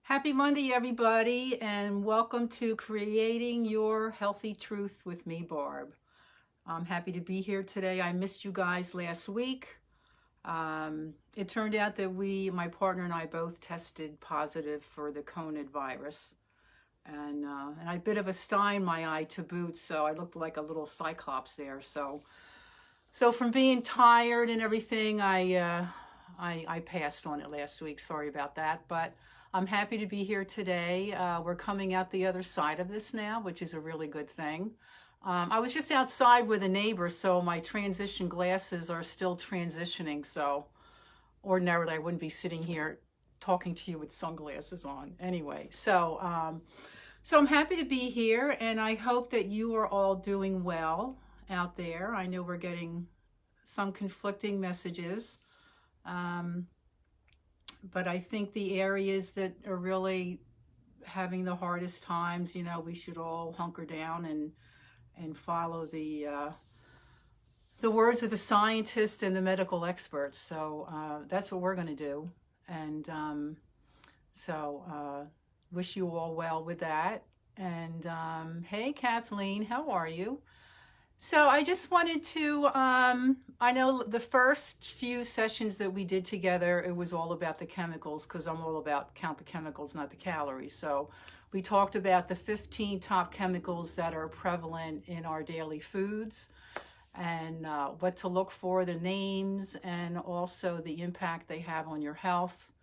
Happy Monday, everybody, and welcome to Creating Your Healthy Truth with me, Barb. I'm happy to be here today. I missed you guys last week. It turned out that my partner and I both tested positive for the COVID virus. And I had a bit of a sty in my eye to boot, so I looked like a little cyclops there. So from being tired and everything, I passed on it last week. Sorry about that, but I'm happy to be here today. We're coming out the other side of this now, which is a really good thing. I was just outside with a neighbor, so my transition glasses are still transitioning. So ordinarily I wouldn't be sitting here talking to you with sunglasses on. Anyway, so I'm happy to be here, and I hope that you are all doing well out there. I know we're getting some conflicting messages. But I think the areas that are really having the hardest times, we should all hunker down and follow the words of the scientists and the medical experts. So that's what we're going to do. And wish you all well with that. And hey, Kathleen, how are you? So I just wanted to, I know the first few sessions that we did together, it was all about the chemicals, because I'm all about count the chemicals, not the calories. So we talked about the 15 top chemicals that are prevalent in our daily foods, and what to look for, the names, and also the impact they have on your health.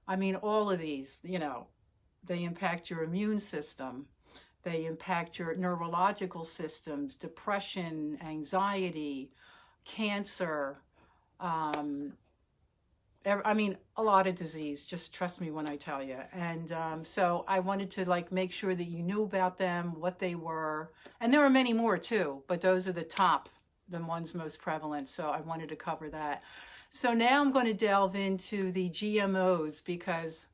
I mean, all of these, they impact your immune system. They impact your neurological systems, depression, anxiety, cancer, a lot of disease. Just trust me when I tell you. And so I wanted to make sure that you knew about them, what they were. And there are many more too, but those are the ones most prevalent. So I wanted to cover that. So now I'm going to delve into the GMOs, because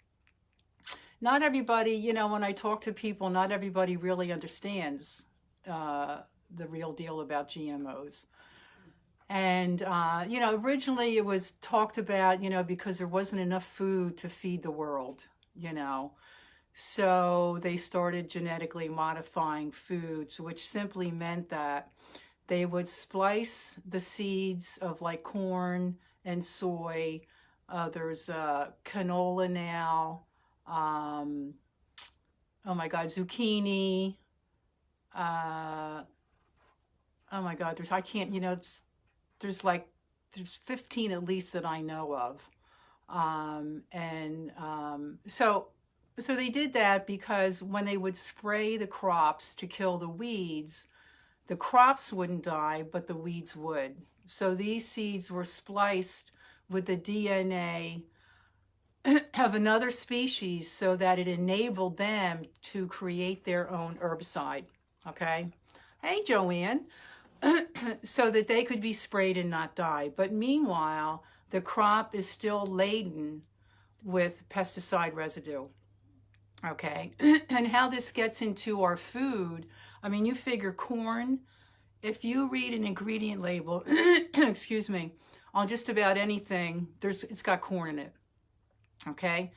not everybody, when I talk to people, not everybody really understands the real deal about GMOs. And, originally it was talked about, because there wasn't enough food to feed the world, So they started genetically modifying foods, which simply meant that they would splice the seeds of corn and soy. There's canola now. Oh my God, zucchini. Oh my God, there's 15 at least that I know of. So they did that because when they would spray the crops to kill the weeds, the crops wouldn't die, but the weeds would. So these seeds were spliced with the DNA of another species so that it enabled them to create their own herbicide. Okay? Hey, Joanne. So that they could be sprayed and not die. But meanwhile, the crop is still laden with pesticide residue. Okay? And how this gets into our food, you figure corn, if you read an ingredient label, excuse me, on just about anything, it's got corn in it. Okay,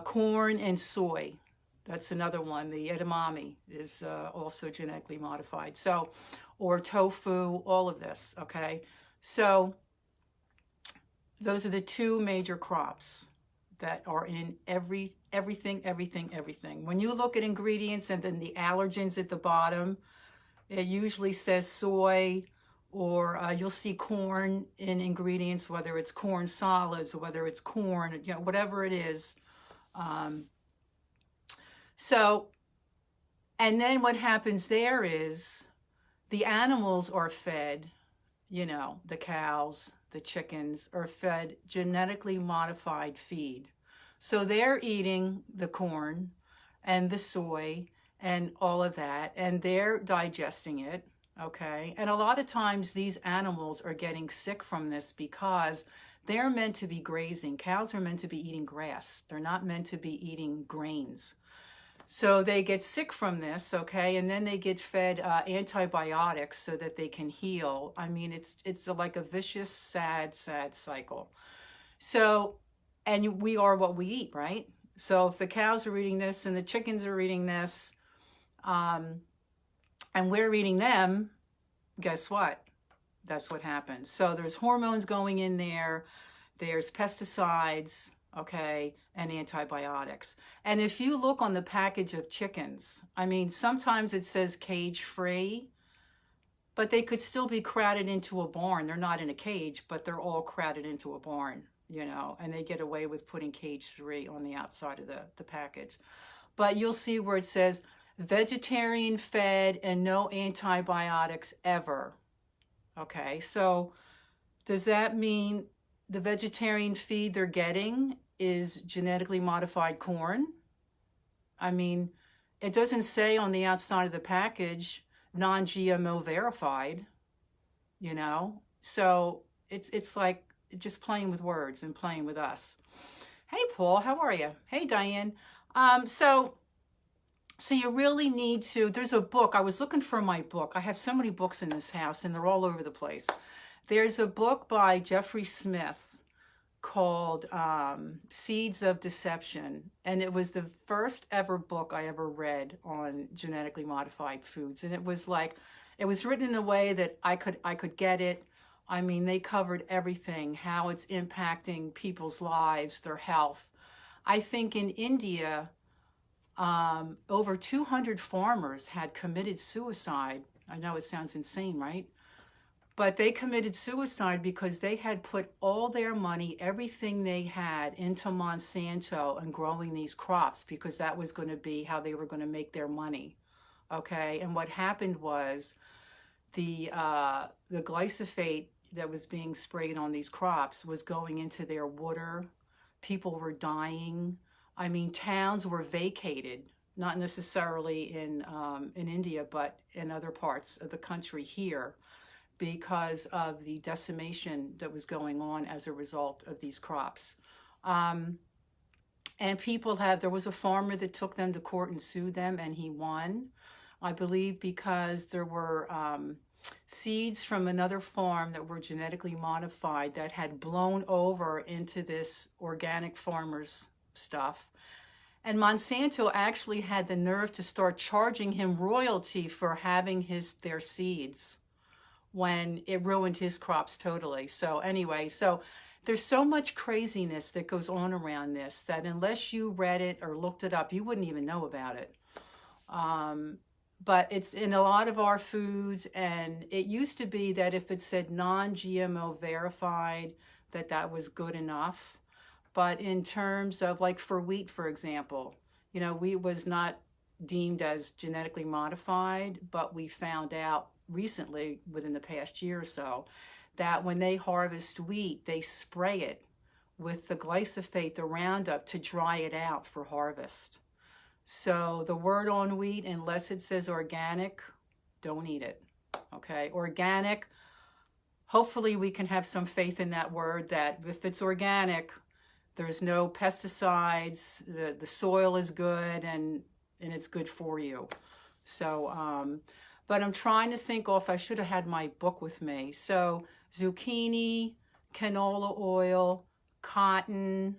corn and soy, that's another one. The edamame is also genetically modified. So, or tofu, all of this. Okay, so those are the two major crops that are in everything. When you look at ingredients and then the allergens at the bottom, it usually says soy, or you'll see corn in ingredients, whether it's corn solids or whether it's corn, whatever it is. And then what happens there is the animals are fed, the cows, the chickens are fed genetically modified feed. So they're eating the corn and the soy and all of that, and they're digesting it. Okay, and a lot of times these animals are getting sick from this because they're meant to be grazing. Cows are meant to be eating grass. They're not meant to be eating grains. So they get sick from this, okay, and then they get fed antibiotics so that they can heal. It's like a vicious, sad cycle. So, and we are what we eat, right? So if the cows are eating this and the chickens are eating this, and we're eating them, guess what? That's what happens. So there's hormones going in there, there's pesticides, okay, and antibiotics. And if you look on the package of chickens, I mean, sometimes it says cage free, but they could still be crowded into a barn. They're not in a cage, but they're all crowded into a barn, you know, and they get away with putting cage 3 on the outside of the package. But you'll see where it says vegetarian fed and no antibiotics ever. Okay, so does that mean the vegetarian feed they're getting is genetically modified corn? I mean, it doesn't say on the outside of the package non-GMO verified, you know? So it's like just playing with words and playing with us. Hey, Paul, how are you? Hey, Diane. So you really need to, there's a book. I was looking for my book. I have so many books in this house and they're all over the place. There's a book by Jeffrey Smith called Seeds of Deception. And it was the first ever book I ever read on genetically modified foods. And it was like, it was written in a way that I could get it. I mean, they covered everything, how it's impacting people's lives, their health. I think in India, over 200 farmers had committed suicide. I know it sounds insane, right? But they committed suicide because they had put all their money, everything they had, into Monsanto and growing these crops because that was going to be how they were going to make their money. Okay, and what happened was the glyphosate that was being sprayed on these crops was going into their water. People were dying. I mean, towns were vacated, not necessarily in India, but in other parts of the country here, because of the decimation that was going on as a result of these crops. And there was a farmer that took them to court and sued them, and he won, I believe, because there were seeds from another farm that were genetically modified that had blown over into this organic farmer's stuff. And Monsanto actually had the nerve to start charging him royalty for having their seeds when it ruined his crops totally. So anyway, so there's so much craziness that goes on around this that unless you read it or looked it up, you wouldn't even know about it. But it's in a lot of our foods, and it used to be that if it said non-GMO verified, that was good enough. But in terms of, like, for wheat, for example, you know, wheat was not deemed as genetically modified, but we found out recently, within the past year or so, that when they harvest wheat, they spray it with the glyphosate, the Roundup, to dry it out for harvest. So the word on wheat, unless it says organic, don't eat it. Okay, organic, hopefully we can have some faith in that word, that if it's organic, there's no pesticides, the soil is good, and it's good for you. So, but I'm trying to think I should have had my book with me. So zucchini, canola oil, cotton,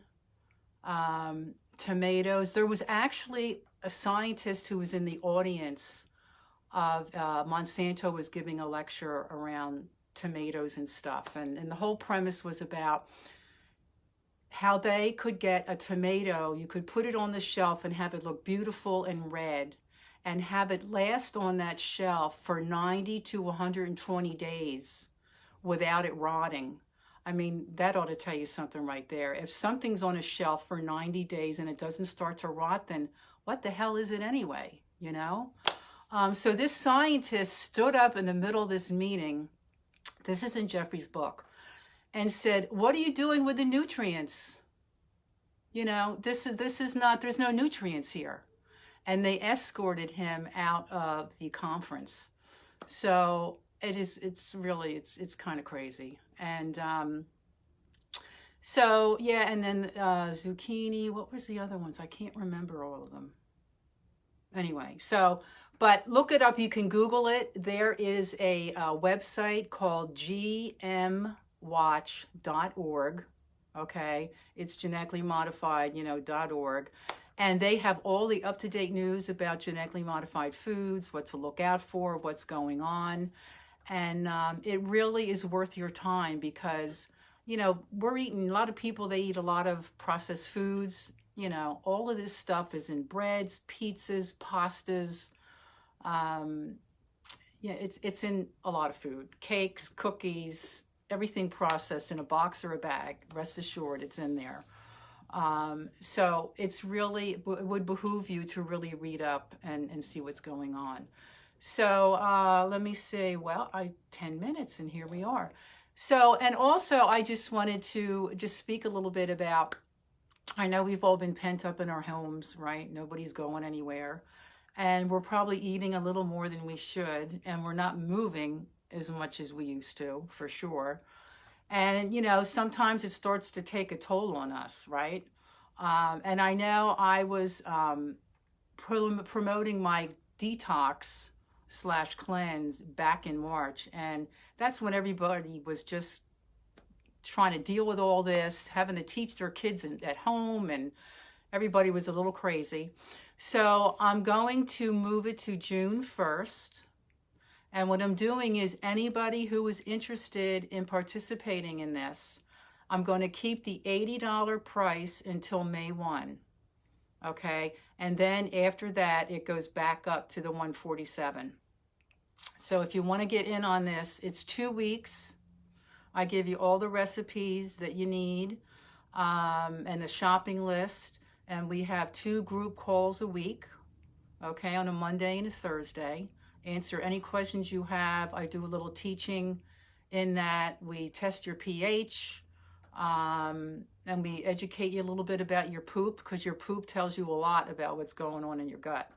tomatoes. There was actually a scientist who was in the audience of Monsanto was giving a lecture around tomatoes and stuff. And the whole premise was about how they could get a tomato, you could put it on the shelf and have it look beautiful and red, and have it last on that shelf for 90 to 120 days without it rotting. I mean, that ought to tell you something right there. If something's on a shelf for 90 days and it doesn't start to rot, then what the hell is it anyway, you know? So this scientist stood up in the middle of this meeting, this is in Jeffrey's book, and said, what are you doing with the nutrients? You know, this is not, there's no nutrients here. And they escorted him out of the conference. So it's really kind of crazy. And so, yeah, and then zucchini, what was the other ones? I can't remember all of them. Anyway, so, but look it up. You can Google it. There is a website called gmwatch.org. okay? It's genetically modified, .org. And they have all the up-to-date news about genetically modified foods, what to look out for, what's going on. And it really is worth your time because, we're eating, a lot of people, they eat a lot of processed foods. All of this stuff is in breads, pizzas, pastas. It's in a lot of food. Cakes, cookies, everything processed in a box or a bag. Rest assured, it's in there. So it would behoove you to really read up and see what's going on. So let me see, 10 minutes and here we are. So, and also I just wanted to just speak a little bit about, I know we've all been pent up in our homes, right? Nobody's going anywhere. And we're probably eating a little more than we should. And we're not moving as much as we used to, for sure. And, sometimes it starts to take a toll on us, right? And I know I was promoting my detox/cleanse back in March. And that's when everybody was just trying to deal with all this, having to teach their kids at home, and everybody was a little crazy. So I'm going to move it to June 1st. And what I'm doing is anybody who is interested in participating in this, I'm going to keep the $80 price until May 1. Okay. And then after that, it goes back up to the $147. So if you want to get in on this, it's 2 weeks. I give you all the recipes that you need and the shopping list. And we have 2 group calls a week, okay, on a Monday and a Thursday. Answer any questions you have. I do a little teaching in that. We test your pH and we educate you a little bit about your poop, because your poop tells you a lot about what's going on in your gut.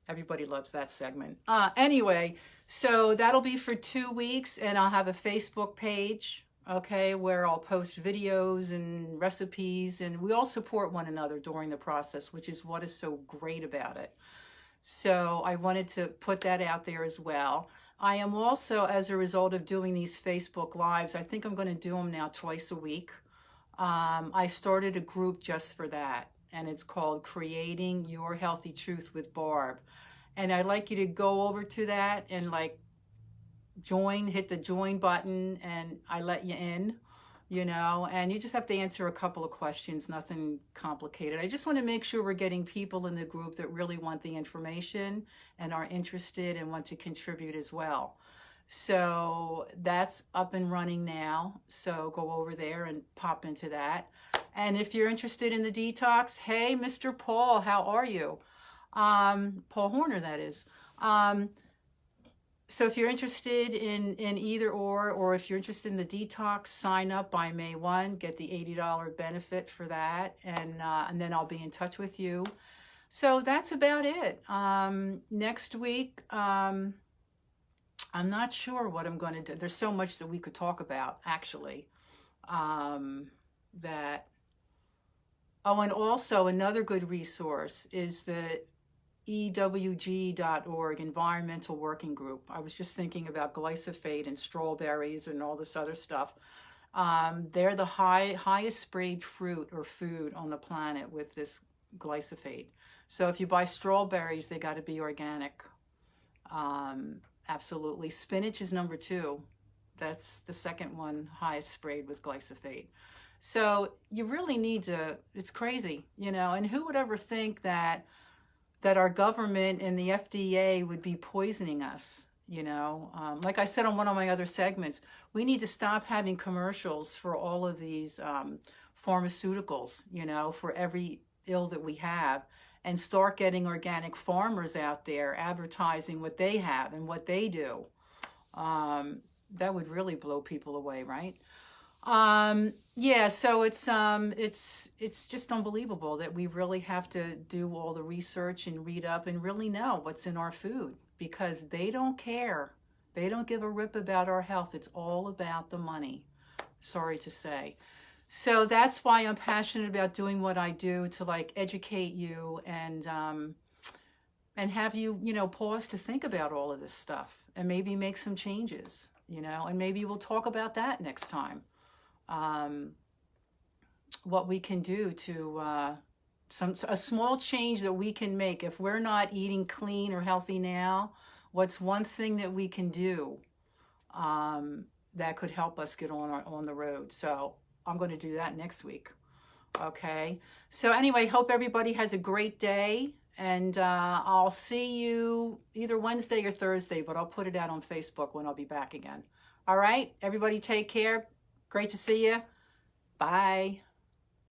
Everybody loves that segment. Anyway, so that'll be for 2 weeks, and I'll have a Facebook page, okay, where I'll post videos and recipes, and we all support one another during the process, which is what is so great about it. So I wanted to put that out there as well. I am also, as a result of doing these Facebook Lives, I think I'm going to do them now twice a week. I started a group just for that, and it's called Creating Your Healthy Truth with Barb. And I'd like you to go over to that and join, hit the join button, and I let you in. And you just have to answer a couple of questions, nothing complicated. I just want to make sure we're getting people in the group that really want the information and are interested and want to contribute as well. So that's up and running now. So go over there and pop into that. And if you're interested in the detox, hey, Mr. Paul, how are you? Paul Horner, that is. So if you're interested in either or if you're interested in the detox, sign up by May 1, get the $80 benefit for that, and then I'll be in touch with you. So that's about it. Next week, I'm not sure what I'm going to do. There's so much that we could talk about, actually. And also another good resource is the EWG.org, Environmental Working Group. I was just thinking about glyphosate and strawberries and all this other stuff. They're the highest sprayed fruit or food on the planet with this glyphosate. So if you buy strawberries, they got to be organic. Absolutely. Spinach is number 2. That's the second one highest sprayed with glyphosate. So you really need to, it's crazy, and who would ever think that our government and the FDA would be poisoning us, Like I said on one of my other segments, we need to stop having commercials for all of these pharmaceuticals, for every ill that we have, and start getting organic farmers out there advertising what they have and what they do. That would really blow people away, right? Yeah, so it's just unbelievable that we really have to do all the research and read up and really know what's in our food, because they don't care. They don't give a rip about our health. It's all about the money. Sorry to say. So that's why I'm passionate about doing what I do, to educate you and have you, pause to think about all of this stuff and maybe make some changes, and maybe we'll talk about that next time. what we can do to a small change that we can make. If we're not eating clean or healthy now, what's one thing that we can do that could help us get on the road? So I'm going to do that next week. Okay. So anyway, hope everybody has a great day, and I'll see you either Wednesday or Thursday, but I'll put it out on Facebook when I'll be back again. All right. Everybody take care. Great to see you. Bye.